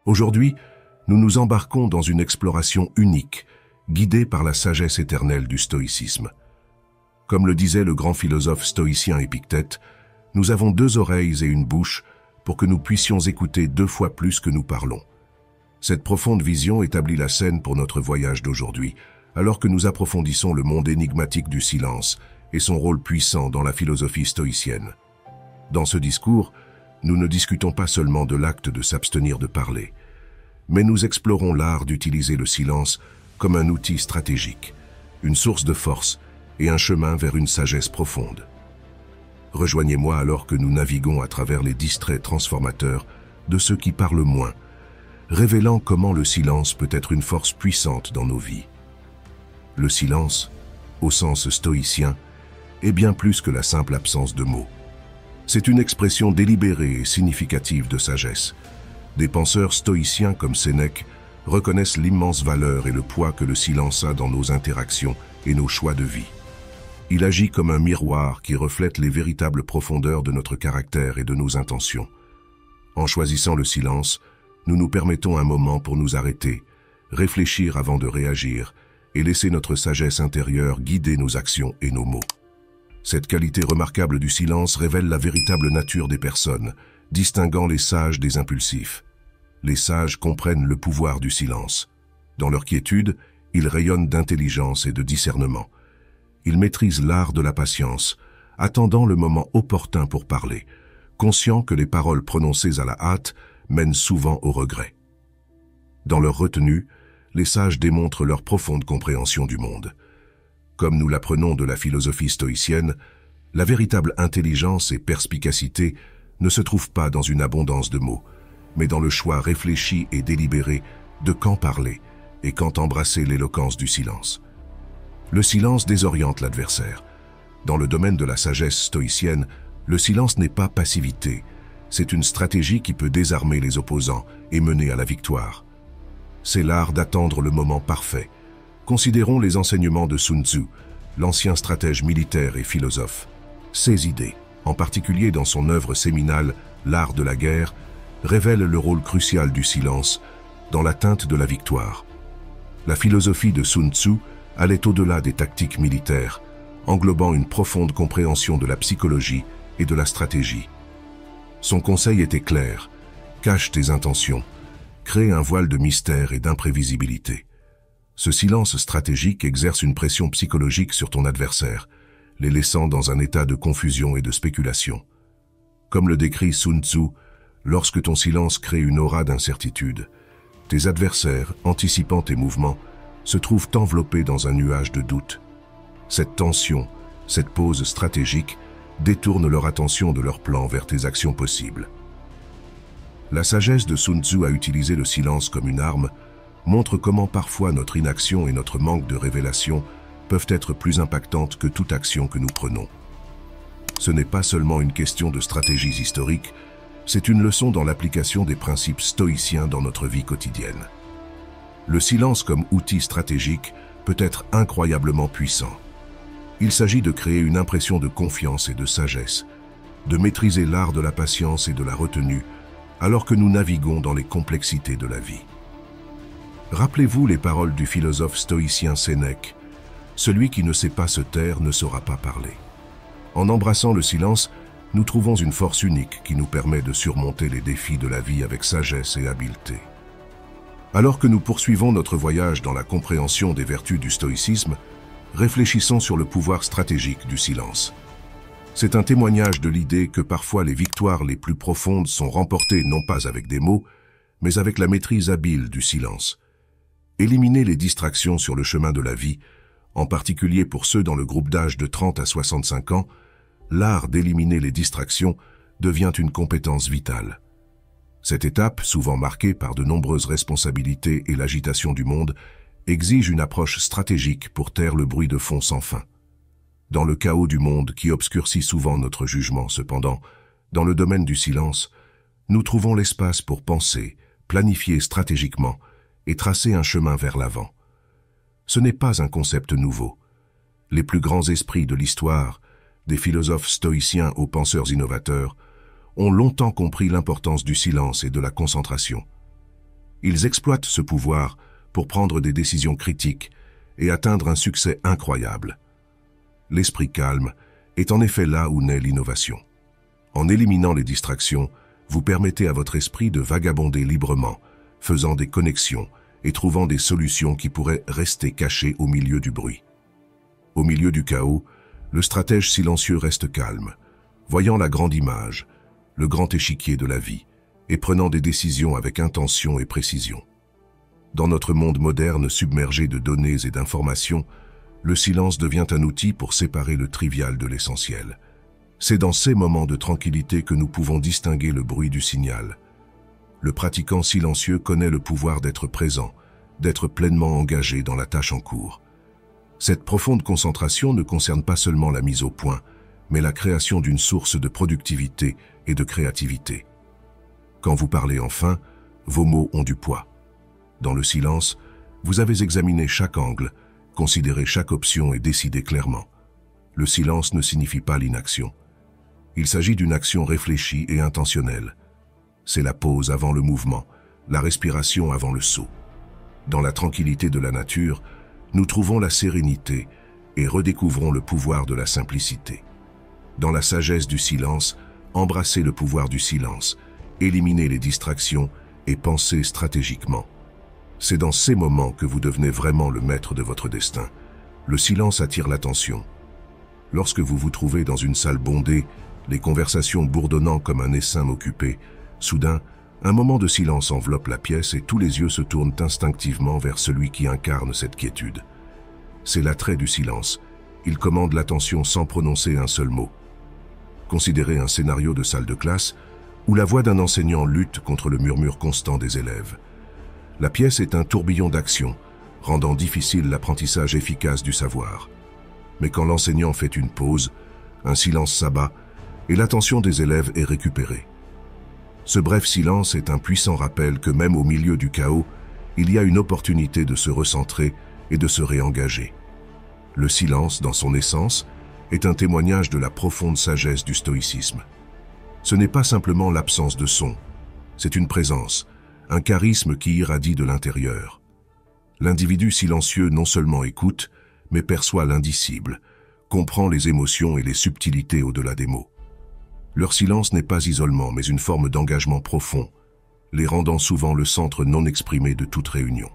Aujourd'hui, nous nous embarquons dans une exploration unique, guidée par la sagesse éternelle du stoïcisme. Comme le disait le grand philosophe stoïcien Épictète, nous avons 2 oreilles et une bouche pour que nous puissions écouter 2 fois plus que nous parlons. Cette profonde vision établit la scène pour notre voyage d'aujourd'hui, alors que nous approfondissons le monde énigmatique du silence et son rôle puissant dans la philosophie stoïcienne. Dans ce discours, nous ne discutons pas seulement de l'acte de s'abstenir de parler, mais nous explorons l'art d'utiliser le silence comme un outil stratégique, une source de force et un chemin vers une sagesse profonde. Rejoignez-moi alors que nous naviguons à travers les distraits transformateurs de ceux qui parlent moins, révélant comment le silence peut être une force puissante dans nos vies. Le silence, au sens stoïcien, est bien plus que la simple absence de mots. C'est une expression délibérée et significative de sagesse. Des penseurs stoïciens comme Sénèque reconnaissent l'immense valeur et le poids que le silence a dans nos interactions et nos choix de vie. Il agit comme un miroir qui reflète les véritables profondeurs de notre caractère et de nos intentions. En choisissant le silence, nous nous permettons un moment pour nous arrêter, réfléchir avant de réagir et laisser notre sagesse intérieure guider nos actions et nos mots. Cette qualité remarquable du silence révèle la véritable nature des personnes, distinguant les sages des impulsifs. Les sages comprennent le pouvoir du silence. Dans leur quiétude, ils rayonnent d'intelligence et de discernement. Ils maîtrisent l'art de la patience, attendant le moment opportun pour parler, conscients que les paroles prononcées à la hâte mènent souvent au regret. Dans leur retenue, les sages démontrent leur profonde compréhension du monde. Comme nous l'apprenons de la philosophie stoïcienne, la véritable intelligence et perspicacité ne se trouvent pas dans une abondance de mots, mais dans le choix réfléchi et délibéré de quand parler et quand embrasser l'éloquence du silence. Le silence désoriente l'adversaire. Dans le domaine de la sagesse stoïcienne, le silence n'est pas passivité, c'est une stratégie qui peut désarmer les opposants et mener à la victoire. C'est l'art d'attendre le moment parfait. Considérons les enseignements de Sun Tzu, l'ancien stratège militaire et philosophe. Ses idées, en particulier dans son œuvre séminale « L'art de la guerre », révèlent le rôle crucial du silence dans l'atteinte de la victoire. La philosophie de Sun Tzu allait au-delà des tactiques militaires, englobant une profonde compréhension de la psychologie et de la stratégie. Son conseil était clair: cache tes intentions, crée un voile de mystère et d'imprévisibilité. Ce silence stratégique exerce une pression psychologique sur ton adversaire, les laissant dans un état de confusion et de spéculation. Comme le décrit Sun Tzu, lorsque ton silence crée une aura d'incertitude, tes adversaires, anticipant tes mouvements, se trouvent enveloppés dans un nuage de doute. Cette tension, cette pause stratégique, détourne leur attention de leur plan vers tes actions possibles. La sagesse de Sun Tzu à utiliser le silence comme une arme montre comment parfois notre inaction et notre manque de révélation peuvent être plus impactantes que toute action que nous prenons. Ce n'est pas seulement une question de stratégies historiques, c'est une leçon dans l'application des principes stoïciens dans notre vie quotidienne. Le silence comme outil stratégique peut être incroyablement puissant. Il s'agit de créer une impression de confiance et de sagesse, de maîtriser l'art de la patience et de la retenue, alors que nous naviguons dans les complexités de la vie. Rappelez-vous les paroles du philosophe stoïcien Sénèque: « Celui qui ne sait pas se taire ne saura pas parler ». En embrassant le silence, nous trouvons une force unique qui nous permet de surmonter les défis de la vie avec sagesse et habileté. Alors que nous poursuivons notre voyage dans la compréhension des vertus du stoïcisme, réfléchissons sur le pouvoir stratégique du silence. C'est un témoignage de l'idée que parfois les victoires les plus profondes sont remportées non pas avec des mots, mais avec la maîtrise habile du silence. Éliminer les distractions sur le chemin de la vie, en particulier pour ceux dans le groupe d'âge de 30 à 65 ans, l'art d'éliminer les distractions devient une compétence vitale. Cette étape, souvent marquée par de nombreuses responsabilités et l'agitation du monde, exige une approche stratégique pour taire le bruit de fond sans fin. Dans le chaos du monde qui obscurcit souvent notre jugement, cependant, dans le domaine du silence, nous trouvons l'espace pour penser, planifier stratégiquement et tracer un chemin vers l'avant. Ce n'est pas un concept nouveau. Les plus grands esprits de l'histoire, des philosophes stoïciens aux penseurs innovateurs, ont longtemps compris l'importance du silence et de la concentration. Ils exploitent ce pouvoir pour prendre des décisions critiques et atteindre un succès incroyable. L'esprit calme est en effet là où naît l'innovation. En éliminant les distractions, vous permettez à votre esprit de vagabonder librement, faisant des connexions et trouvant des solutions qui pourraient rester cachées au milieu du bruit. Au milieu du chaos, le stratège silencieux reste calme, voyant la grande image, le grand échiquier de la vie, et prenant des décisions avec intention et précision. Dans notre monde moderne submergé de données et d'informations, le silence devient un outil pour séparer le trivial de l'essentiel. C'est dans ces moments de tranquillité que nous pouvons distinguer le bruit du signal. Le pratiquant silencieux connaît le pouvoir d'être présent, d'être pleinement engagé dans la tâche en cours. Cette profonde concentration ne concerne pas seulement la mise au point, mais la création d'une source de productivité et de créativité. Quand vous parlez enfin, vos mots ont du poids. Dans le silence, vous avez examiné chaque angle, considéré chaque option et décidé clairement. Le silence ne signifie pas l'inaction. Il s'agit d'une action réfléchie et intentionnelle. C'est la pause avant le mouvement, la respiration avant le saut. Dans la tranquillité de la nature, nous trouvons la sérénité et redécouvrons le pouvoir de la simplicité. Dans la sagesse du silence, embrassez le pouvoir du silence, éliminez les distractions et pensez stratégiquement. C'est dans ces moments que vous devenez vraiment le maître de votre destin. Le silence attire l'attention. Lorsque vous vous trouvez dans une salle bondée, les conversations bourdonnant comme un essaim occupé, soudain, un moment de silence enveloppe la pièce et tous les yeux se tournent instinctivement vers celui qui incarne cette quiétude. C'est l'attrait du silence. Il commande l'attention sans prononcer un seul mot. Considérez un scénario de salle de classe où la voix d'un enseignant lutte contre le murmure constant des élèves. La pièce est un tourbillon d'action, rendant difficile l'apprentissage efficace du savoir. Mais quand l'enseignant fait une pause, un silence s'abat et l'attention des élèves est récupérée. Ce bref silence est un puissant rappel que même au milieu du chaos, il y a une opportunité de se recentrer et de se réengager. Le silence, dans son essence, est un témoignage de la profonde sagesse du stoïcisme. Ce n'est pas simplement l'absence de son, c'est une présence, un charisme qui irradie de l'intérieur. L'individu silencieux non seulement écoute, mais perçoit l'indicible, comprend les émotions et les subtilités au-delà des mots. Leur silence n'est pas isolement, mais une forme d'engagement profond, les rendant souvent le centre non exprimé de toute réunion.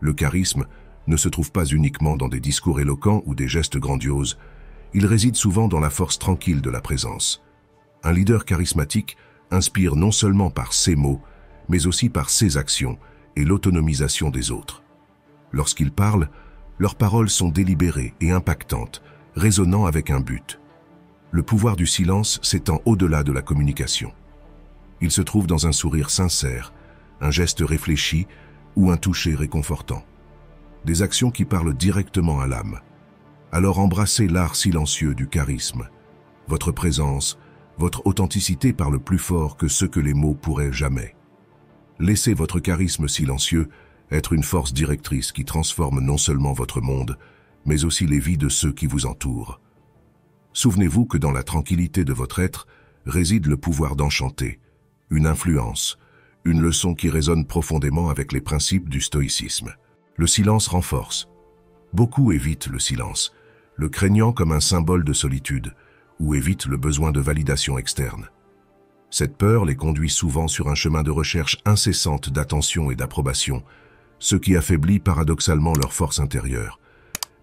Le charisme ne se trouve pas uniquement dans des discours éloquents ou des gestes grandioses, il réside souvent dans la force tranquille de la présence. Un leader charismatique inspire non seulement par ses mots, mais aussi par ses actions et l'autonomisation des autres. Lorsqu'ils parlent, leurs paroles sont délibérées et impactantes, résonnant avec un but. Le pouvoir du silence s'étend au-delà de la communication. Il se trouve dans un sourire sincère, un geste réfléchi ou un toucher réconfortant. Des actions qui parlent directement à l'âme. Alors embrassez l'art silencieux du charisme. Votre présence, votre authenticité parle plus fort que ce que les mots pourraient jamais. Laissez votre charisme silencieux être une force directrice qui transforme non seulement votre monde, mais aussi les vies de ceux qui vous entourent. Souvenez-vous que dans la tranquillité de votre être réside le pouvoir d'enchanter, une influence, une leçon qui résonne profondément avec les principes du stoïcisme. Le silence renforce. Beaucoup évitent le silence, le craignant comme un symbole de solitude, ou évitent le besoin de validation externe. Cette peur les conduit souvent sur un chemin de recherche incessante d'attention et d'approbation, ce qui affaiblit paradoxalement leur force intérieure.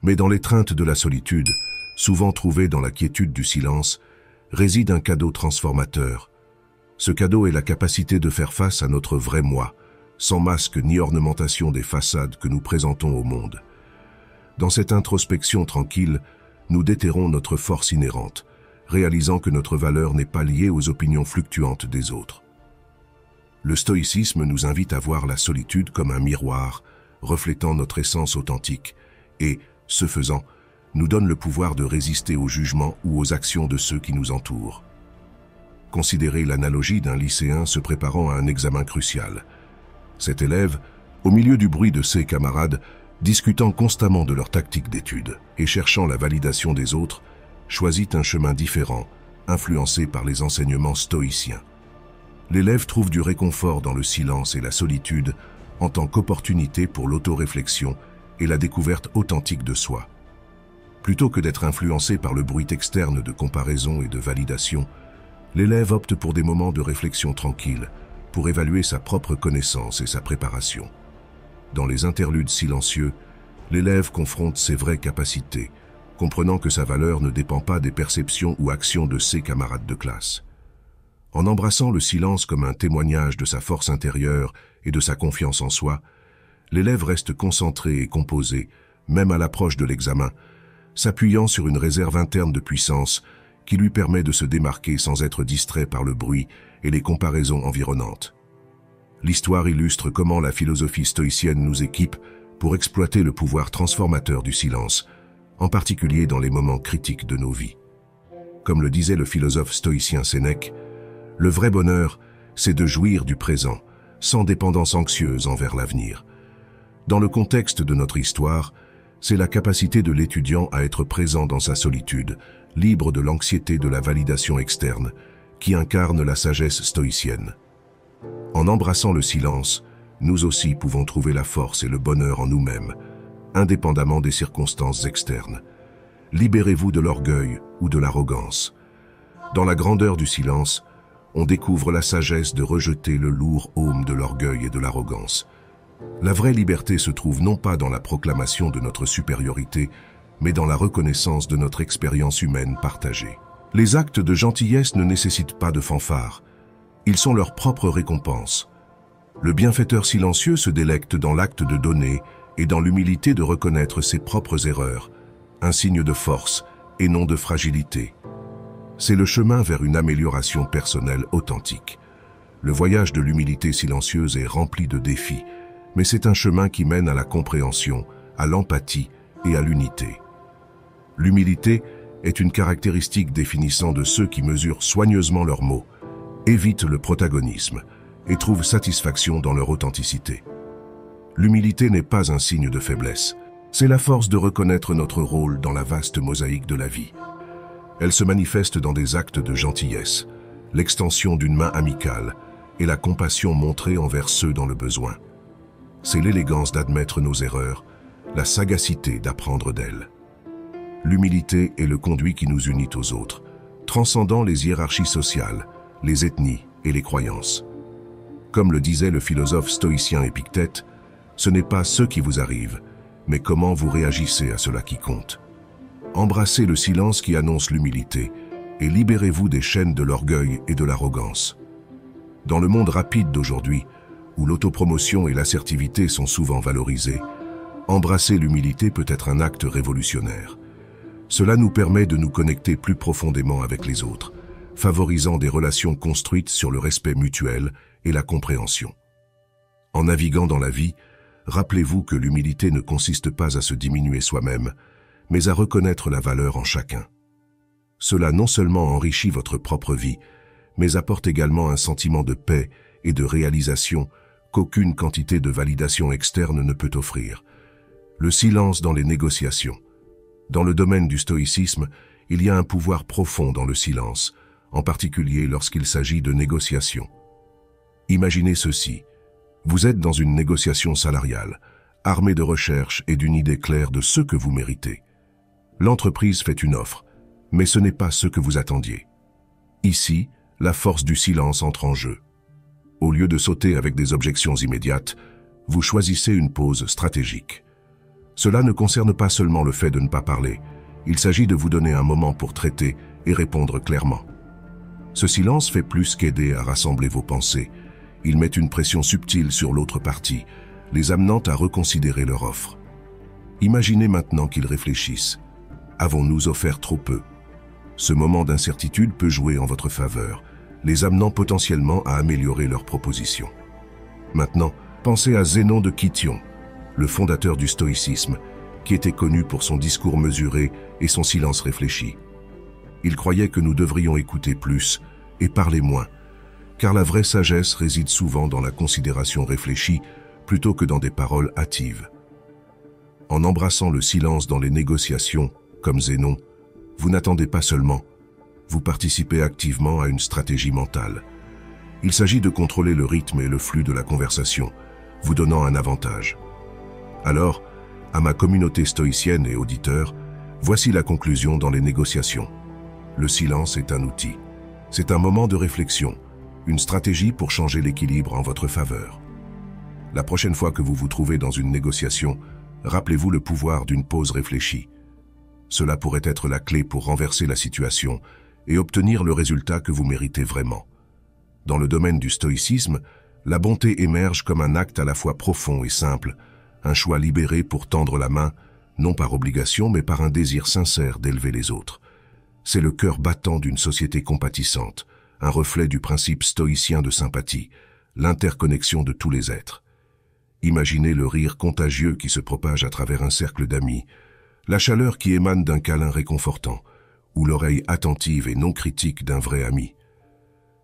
Mais dans l'étreinte de la solitude, souvent trouvée dans la quiétude du silence, réside un cadeau transformateur. Ce cadeau est la capacité de faire face à notre vrai moi, sans masque ni ornementation des façades que nous présentons au monde. Dans cette introspection tranquille, nous déterrons notre force inhérente, réalisant que notre valeur n'est pas liée aux opinions fluctuantes des autres. Le stoïcisme nous invite à voir la solitude comme un miroir, reflétant notre essence authentique, et, ce faisant, nous donne le pouvoir de résister aux jugements ou aux actions de ceux qui nous entourent. Considérez l'analogie d'un lycéen se préparant à un examen crucial. Cet élève, au milieu du bruit de ses camarades, discutant constamment de leur tactique d'étude et cherchant la validation des autres, choisit un chemin différent, influencé par les enseignements stoïciens. l'élève trouve du réconfort dans le silence et la solitude en tant qu'opportunité pour l'autoréflexion et la découverte authentique de soi. Plutôt que d'être influencé par le bruit externe de comparaison et de validation, l'élève opte pour des moments de réflexion tranquille, pour évaluer sa propre connaissance et sa préparation. Dans les interludes silencieux, l'élève confronte ses vraies capacités, comprenant que sa valeur ne dépend pas des perceptions ou actions de ses camarades de classe. En embrassant le silence comme un témoignage de sa force intérieure et de sa confiance en soi, l'élève reste concentré et composé, même à l'approche de l'examen, s'appuyant sur une réserve interne de puissance qui lui permet de se démarquer sans être distrait par le bruit et les comparaisons environnantes. L'histoire illustre comment la philosophie stoïcienne nous équipe pour exploiter le pouvoir transformateur du silence, en particulier dans les moments critiques de nos vies. Comme le disait le philosophe stoïcien Sénèque, le vrai bonheur, c'est de jouir du présent, sans dépendance anxieuse envers l'avenir. Dans le contexte de notre histoire, c'est la capacité de l'étudiant à être présent dans sa solitude, libre de l'anxiété de la validation externe, qui incarne la sagesse stoïcienne. En embrassant le silence, nous aussi pouvons trouver la force et le bonheur en nous-mêmes, indépendamment des circonstances externes. Libérez-vous de l'orgueil ou de l'arrogance. Dans la grandeur du silence, on découvre la sagesse de rejeter le lourd aume de l'orgueil et de l'arrogance. La vraie liberté se trouve non pas dans la proclamation de notre supériorité, mais dans la reconnaissance de notre expérience humaine partagée. Les actes de gentillesse ne nécessitent pas de fanfare. Ils sont leur propre récompense. Le bienfaiteur silencieux se délecte dans l'acte de donner et dans l'humilité de reconnaître ses propres erreurs, un signe de force et non de fragilité. C'est le chemin vers une amélioration personnelle authentique. Le voyage de l'humilité silencieuse est rempli de défis, mais c'est un chemin qui mène à la compréhension, à l'empathie et à l'unité. L'humilité est une caractéristique définissant de ceux qui mesurent soigneusement leurs mots, évitent le protagonisme et trouvent satisfaction dans leur authenticité. L'humilité n'est pas un signe de faiblesse, c'est la force de reconnaître notre rôle dans la vaste mosaïque de la vie. Elle se manifeste dans des actes de gentillesse, l'extension d'une main amicale et la compassion montrée envers ceux dans le besoin. C'est l'élégance d'admettre nos erreurs, la sagacité d'apprendre d'elles. L'humilité est le conduit qui nous unit aux autres, transcendant les hiérarchies sociales, les ethnies et les croyances. Comme le disait le philosophe stoïcien Épictète, ce n'est pas ce qui vous arrive, mais comment vous réagissez à cela qui compte. Embrassez le silence qui annonce l'humilité et libérez-vous des chaînes de l'orgueil et de l'arrogance. Dans le monde rapide d'aujourd'hui, où l'autopromotion et l'assertivité sont souvent valorisées, embrasser l'humilité peut être un acte révolutionnaire. Cela nous permet de nous connecter plus profondément avec les autres, favorisant des relations construites sur le respect mutuel et la compréhension. En naviguant dans la vie, rappelez-vous que l'humilité ne consiste pas à se diminuer soi-même, mais à reconnaître la valeur en chacun. Cela non seulement enrichit votre propre vie, mais apporte également un sentiment de paix et de réalisation qu'aucune quantité de validation externe ne peut offrir. Le silence dans les négociations. Dans le domaine du stoïcisme, il y a un pouvoir profond dans le silence, en particulier lorsqu'il s'agit de négociations. Imaginez ceci. Vous êtes dans une négociation salariale, armé de recherche et d'une idée claire de ce que vous méritez. L'entreprise fait une offre, mais ce n'est pas ce que vous attendiez. Ici, la force du silence entre en jeu. Au lieu de sauter avec des objections immédiates, vous choisissez une pause stratégique. Cela ne concerne pas seulement le fait de ne pas parler, il s'agit de vous donner un moment pour traiter et répondre clairement. Ce silence fait plus qu'aider à rassembler vos pensées. Il met une pression subtile sur l'autre partie, les amenant à reconsidérer leur offre. Imaginez maintenant qu'ils réfléchissent. Avons-nous offert trop peu? Ce moment d'incertitude peut jouer en votre faveur, les amenant potentiellement à améliorer leur proposition. Maintenant, pensez à Zénon de Kition, le fondateur du stoïcisme, qui était connu pour son discours mesuré et son silence réfléchi. Il croyait que nous devrions écouter plus et parler moins, car la vraie sagesse réside souvent dans la considération réfléchie plutôt que dans des paroles hâtives. En embrassant le silence dans les négociations, comme Zénon, vous n'attendez pas seulement, vous participez activement à une stratégie mentale. Il s'agit de contrôler le rythme et le flux de la conversation, vous donnant un avantage. Alors, à ma communauté stoïcienne et auditeurs, voici la conclusion dans les négociations. Le silence est un outil. C'est un moment de réflexion, une stratégie pour changer l'équilibre en votre faveur. La prochaine fois que vous vous trouvez dans une négociation, rappelez-vous le pouvoir d'une pause réfléchie. Cela pourrait être la clé pour renverser la situation et obtenir le résultat que vous méritez vraiment. Dans le domaine du stoïcisme, la bonté émerge comme un acte à la fois profond et simple, un choix libéré pour tendre la main, non par obligation mais par un désir sincère d'élever les autres. C'est le cœur battant d'une société compatissante, un reflet du principe stoïcien de sympathie, l'interconnexion de tous les êtres. Imaginez le rire contagieux qui se propage à travers un cercle d'amis, la chaleur qui émane d'un câlin réconfortant, ou l'oreille attentive et non critique d'un vrai ami.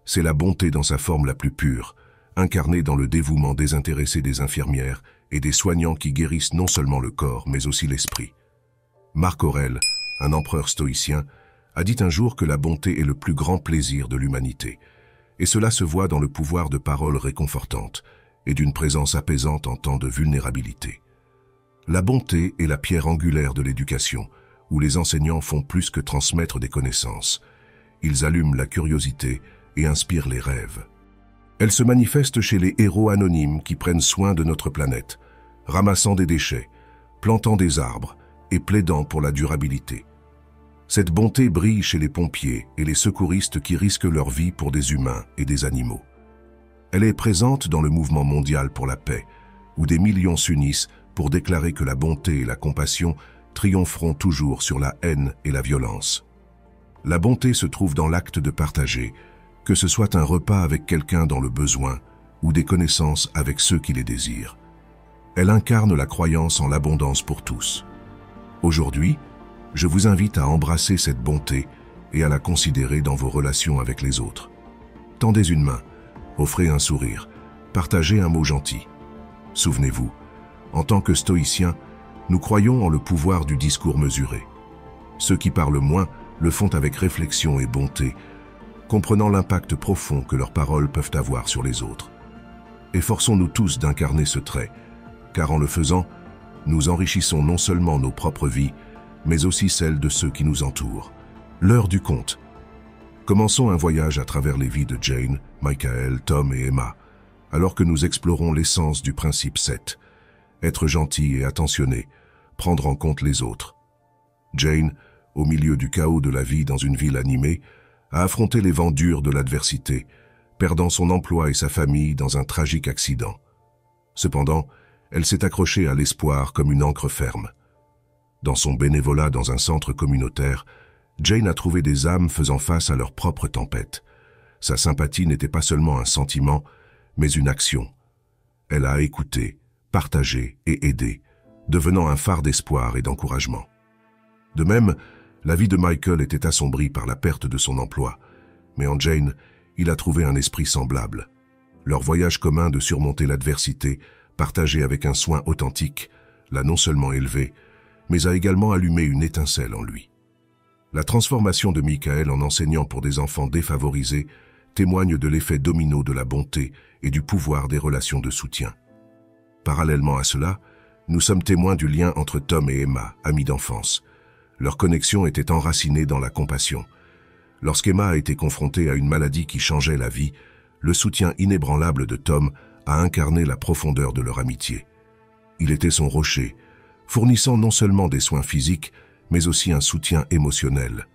C'est la bonté dans sa forme la plus pure, incarnée dans le dévouement désintéressé des infirmières et des soignants qui guérissent non seulement le corps, mais aussi l'esprit. Marc Aurèle, un empereur stoïcien, a dit un jour que la bonté est le plus grand plaisir de l'humanité, et cela se voit dans le pouvoir de paroles réconfortantes et d'une présence apaisante en temps de vulnérabilité. La bonté est la pierre angulaire de l'éducation, où les enseignants font plus que transmettre des connaissances. Ils allument la curiosité et inspirent les rêves. Elle se manifeste chez les héros anonymes qui prennent soin de notre planète, ramassant des déchets, plantant des arbres et plaidant pour la durabilité. Cette bonté brille chez les pompiers et les secouristes qui risquent leur vie pour des humains et des animaux. Elle est présente dans le mouvement mondial pour la paix, où des millions s'unissent pour déclarer que la bonté et la compassion triompheront toujours sur la haine et la violence. La bonté se trouve dans l'acte de partager, que ce soit un repas avec quelqu'un dans le besoin ou des connaissances avec ceux qui les désirent. Elle incarne la croyance en l'abondance pour tous. Aujourd'hui, je vous invite à embrasser cette bonté et à la considérer dans vos relations avec les autres. Tendez une main, offrez un sourire, partagez un mot gentil. Souvenez-vous, en tant que stoïciens, nous croyons en le pouvoir du discours mesuré. Ceux qui parlent moins le font avec réflexion et bonté, comprenant l'impact profond que leurs paroles peuvent avoir sur les autres. Efforçons-nous tous d'incarner ce trait, car en le faisant, nous enrichissons non seulement nos propres vies, mais aussi celles de ceux qui nous entourent. L'heure du conte. Commençons un voyage à travers les vies de Jane, Michael, Tom et Emma, alors que nous explorons l'essence du principe 7. Être gentil et attentionné, prendre en compte les autres. Jane, au milieu du chaos de la vie dans une ville animée, a affronté les vents durs de l'adversité, perdant son emploi et sa famille dans un tragique accident. Cependant, elle s'est accrochée à l'espoir comme une ancre ferme. Dans son bénévolat dans un centre communautaire, Jane a trouvé des âmes faisant face à leur propre tempête. Sa sympathie n'était pas seulement un sentiment, mais une action. Elle a écouté, partagé et aidé, devenant un phare d'espoir et d'encouragement. De même, la vie de Michael était assombrie par la perte de son emploi, mais en Jane, il a trouvé un esprit semblable. Leur voyage commun de surmonter l'adversité, partagé avec un soin authentique, l'a non seulement élevé, mais a également allumé une étincelle en lui. La transformation de Michael en enseignant pour des enfants défavorisés témoigne de l'effet domino de la bonté et du pouvoir des relations de soutien. Parallèlement à cela, nous sommes témoins du lien entre Tom et Emma, amis d'enfance. Leur connexion était enracinée dans la compassion. Lorsqu'Emma a été confrontée à une maladie qui changeait la vie, le soutien inébranlable de Tom a incarné la profondeur de leur amitié. Il était son rocher, fournissant non seulement des soins physiques, mais aussi un soutien émotionnel.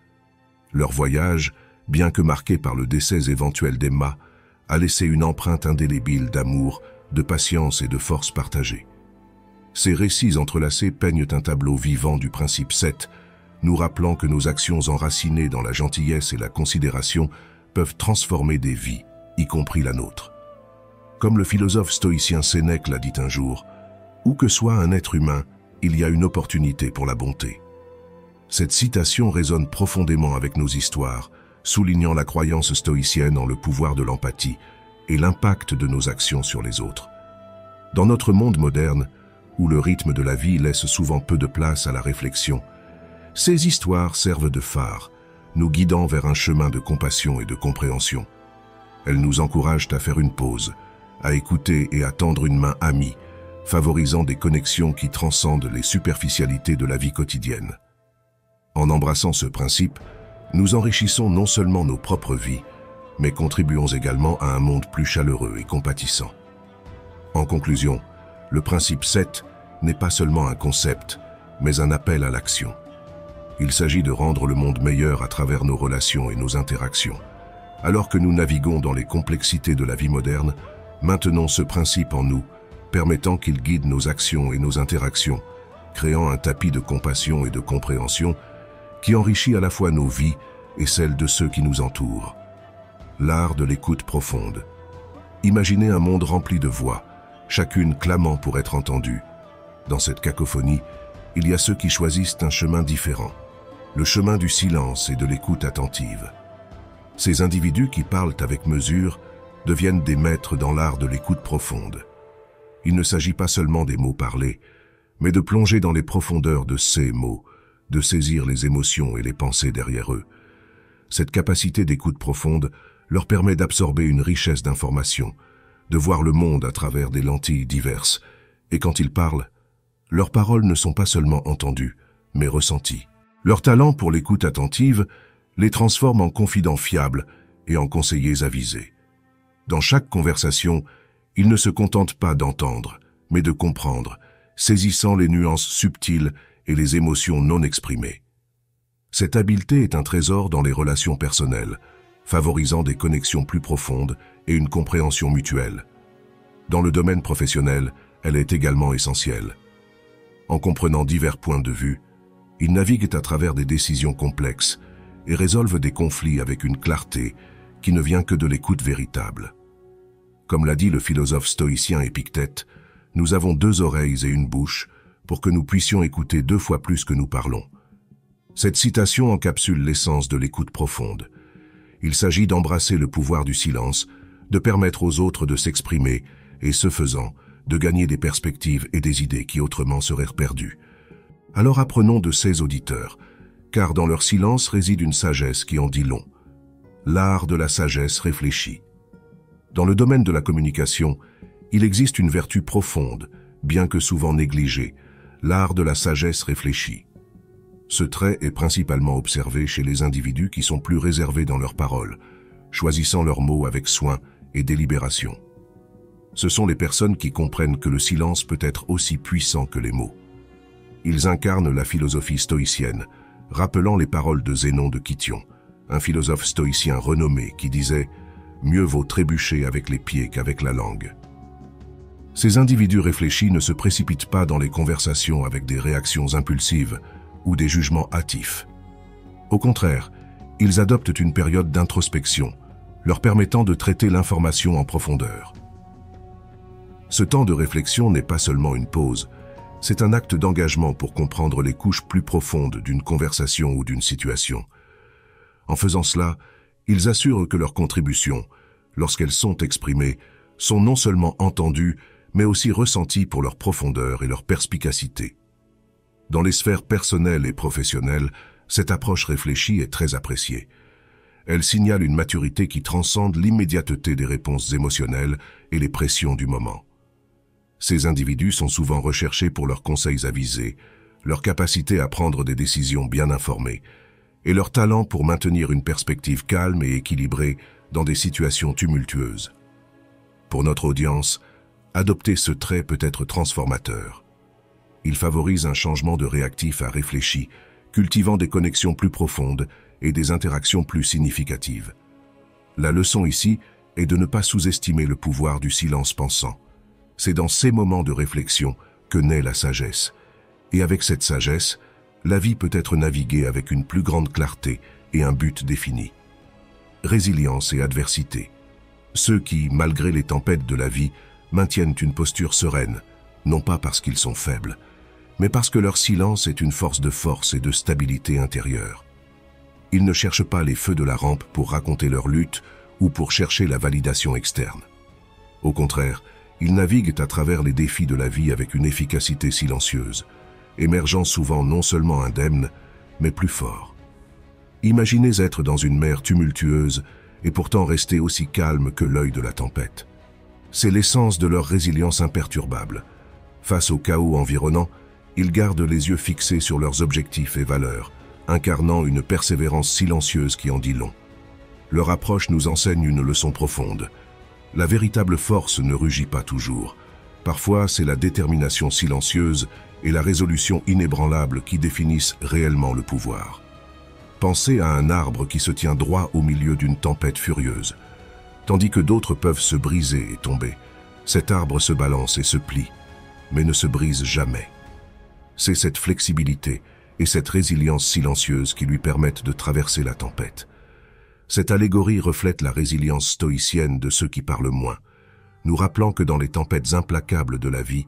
Leur voyage, bien que marqué par le décès éventuel d'Emma, a laissé une empreinte indélébile d'amour, de patience et de force partagée. Ces récits entrelacés peignent un tableau vivant du principe 7, nous rappelant que nos actions enracinées dans la gentillesse et la considération peuvent transformer des vies, y compris la nôtre. Comme le philosophe stoïcien Sénèque l'a dit un jour, « Où que soit un être humain, il y a une opportunité pour la bonté. » Cette citation résonne profondément avec nos histoires, soulignant la croyance stoïcienne en le pouvoir de l'empathie et l'impact de nos actions sur les autres. Dans notre monde moderne, où le rythme de la vie laisse souvent peu de place à la réflexion, ces histoires servent de phare, nous guidant vers un chemin de compassion et de compréhension. Elles nous encouragent à faire une pause, à écouter et à tendre une main amie, favorisant des connexions qui transcendent les superficialités de la vie quotidienne. En embrassant ce principe, nous enrichissons non seulement nos propres vies, mais contribuons également à un monde plus chaleureux et compatissant. En conclusion, le principe 7 n'est pas seulement un concept, mais un appel à l'action. Il s'agit de rendre le monde meilleur à travers nos relations et nos interactions. Alors que nous naviguons dans les complexités de la vie moderne, maintenons ce principe en nous, permettant qu'il guide nos actions et nos interactions, créant un tapis de compassion et de compréhension qui enrichit à la fois nos vies et celles de ceux qui nous entourent. L'art de l'écoute profonde. Imaginez un monde rempli de voix, chacune clamant pour être entendue. Dans cette cacophonie, il y a ceux qui choisissent un chemin différent, le chemin du silence et de l'écoute attentive. Ces individus qui parlent avec mesure deviennent des maîtres dans l'art de l'écoute profonde. Il ne s'agit pas seulement des mots parlés, mais de plonger dans les profondeurs de ces mots, de saisir les émotions et les pensées derrière eux. Cette capacité d'écoute profonde leur permet d'absorber une richesse d'informations, de voir le monde à travers des lentilles diverses, et quand ils parlent, leurs paroles ne sont pas seulement entendues, mais ressenties. Leur talent pour l'écoute attentive les transforme en confidents fiables et en conseillers avisés. Dans chaque conversation, ils ne se contentent pas d'entendre, mais de comprendre, saisissant les nuances subtiles et les émotions non exprimées. Cette habileté est un trésor dans les relations personnelles, favorisant des connexions plus profondes et une compréhension mutuelle. Dans le domaine professionnel, elle est également essentielle. En comprenant divers points de vue, ils naviguent à travers des décisions complexes et résolvent des conflits avec une clarté qui ne vient que de l'écoute véritable. Comme l'a dit le philosophe stoïcien Épictète, nous avons 2 oreilles et une bouche pour que nous puissions écouter 2 fois plus que nous parlons. Cette citation encapsule l'essence de l'écoute profonde. Il s'agit d'embrasser le pouvoir du silence, de permettre aux autres de s'exprimer et, ce faisant, de gagner des perspectives et des idées qui autrement seraient perdues. Alors apprenons de ces auditeurs, car dans leur silence réside une sagesse qui en dit long. L'art de la sagesse réfléchie. Dans le domaine de la communication, il existe une vertu profonde, bien que souvent négligée, l'art de la sagesse réfléchie. Ce trait est principalement observé chez les individus qui sont plus réservés dans leurs paroles, choisissant leurs mots avec soin et délibération. Ce sont les personnes qui comprennent que le silence peut être aussi puissant que les mots. Ils incarnent la philosophie stoïcienne, rappelant les paroles de Zénon de Kition, un philosophe stoïcien renommé qui disait « Mieux vaut trébucher avec les pieds qu'avec la langue ». Ces individus réfléchis ne se précipitent pas dans les conversations avec des réactions impulsives ou des jugements hâtifs. Au contraire, ils adoptent une période d'introspection, leur permettant de traiter l'information en profondeur. Ce temps de réflexion n'est pas seulement une pause, c'est un acte d'engagement pour comprendre les couches plus profondes d'une conversation ou d'une situation. En faisant cela, ils assurent que leurs contributions, lorsqu'elles sont exprimées, sont non seulement entendues, mais aussi ressenties pour leur profondeur et leur perspicacité. Dans les sphères personnelles et professionnelles, cette approche réfléchie est très appréciée. Elle signale une maturité qui transcende l'immédiateté des réponses émotionnelles et les pressions du moment. Ces individus sont souvent recherchés pour leurs conseils avisés, leur capacité à prendre des décisions bien informées, et leur talent pour maintenir une perspective calme et équilibrée dans des situations tumultueuses. Pour notre audience, adopter ce trait peut être transformateur. Il favorise un changement de réactif à réfléchi, cultivant des connexions plus profondes et des interactions plus significatives. La leçon ici est de ne pas sous-estimer le pouvoir du silence pensant. C'est dans ces moments de réflexion que naît la sagesse. Et avec cette sagesse, la vie peut être naviguée avec une plus grande clarté et un but défini. Résilience et adversité. Ceux qui, malgré les tempêtes de la vie, maintiennent une posture sereine, non pas parce qu'ils sont faibles, mais parce que leur silence est une force et de stabilité intérieure. Ils ne cherchent pas les feux de la rampe pour raconter leur lutte ou pour chercher la validation externe. Au contraire, ils naviguent à travers les défis de la vie avec une efficacité silencieuse, émergeant souvent non seulement indemnes, mais plus forts. Imaginez être dans une mer tumultueuse et pourtant rester aussi calmes que l'œil de la tempête. C'est l'essence de leur résilience imperturbable. Face au chaos environnant, ils gardent les yeux fixés sur leurs objectifs et valeurs, incarnant une persévérance silencieuse qui en dit long. Leur approche nous enseigne une leçon profonde. La véritable force ne rugit pas toujours. Parfois, c'est la détermination silencieuse et la résolution inébranlable qui définissent réellement le pouvoir. Pensez à un arbre qui se tient droit au milieu d'une tempête furieuse. Tandis que d'autres peuvent se briser et tomber, cet arbre se balance et se plie, mais ne se brise jamais. C'est cette flexibilité et cette résilience silencieuse qui lui permettent de traverser la tempête. Cette allégorie reflète la résilience stoïcienne de ceux qui parlent moins, nous rappelant que dans les tempêtes implacables de la vie,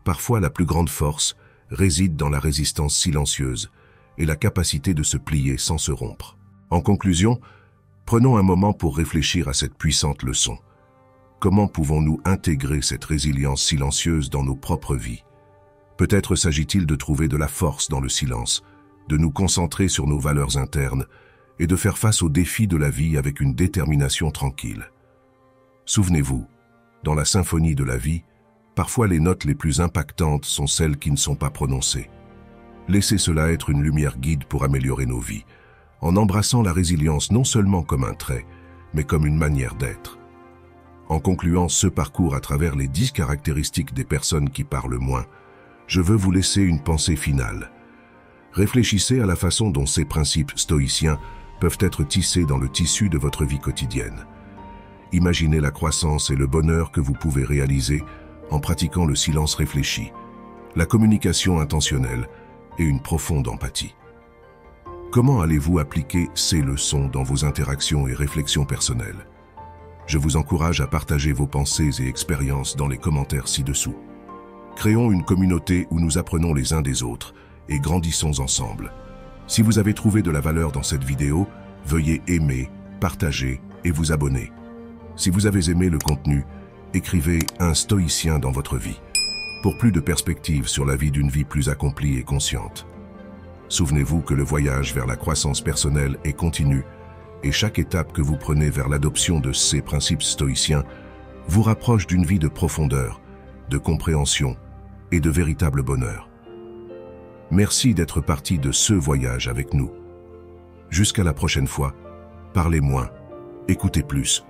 parfois la plus grande force réside dans la résistance silencieuse et la capacité de se plier sans se rompre. En conclusion, prenons un moment pour réfléchir à cette puissante leçon. Comment pouvons-nous intégrer cette résilience silencieuse dans nos propres vies? Peut-être s'agit-il de trouver de la force dans le silence, de nous concentrer sur nos valeurs internes et de faire face aux défis de la vie avec une détermination tranquille. Souvenez-vous, dans la symphonie de la vie, parfois les notes les plus impactantes sont celles qui ne sont pas prononcées. Laissez cela être une lumière guide pour améliorer nos vies, en embrassant la résilience non seulement comme un trait, mais comme une manière d'être. En concluant ce parcours à travers les 10 caractéristiques des personnes qui parlent moins, je veux vous laisser une pensée finale. Réfléchissez à la façon dont ces principes stoïciens peuvent être tissés dans le tissu de votre vie quotidienne. Imaginez la croissance et le bonheur que vous pouvez réaliser en pratiquant le silence réfléchi, la communication intentionnelle et une profonde empathie. Comment allez-vous appliquer ces leçons dans vos interactions et réflexions personnelles? Je vous encourage à partager vos pensées et expériences dans les commentaires ci-dessous. Créons une communauté où nous apprenons les uns des autres et grandissons ensemble. Si vous avez trouvé de la valeur dans cette vidéo, veuillez aimer, partager et vous abonner. Si vous avez aimé le contenu, écrivez un stoïcien dans votre vie, pour plus de perspectives sur la vie d'une vie plus accomplie et consciente. Souvenez-vous que le voyage vers la croissance personnelle est continu, et chaque étape que vous prenez vers l'adoption de ces principes stoïciens vous rapproche d'une vie de profondeur, de compréhension et de véritable bonheur. Merci d'être parti de ce voyage avec nous. Jusqu'à la prochaine fois, parlez moins, écoutez plus,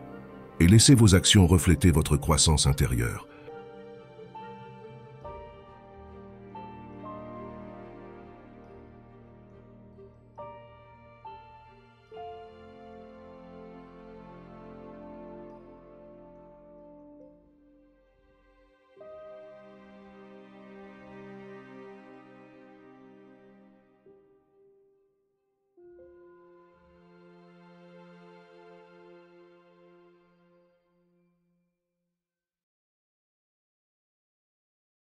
et laissez vos actions refléter votre croissance intérieure.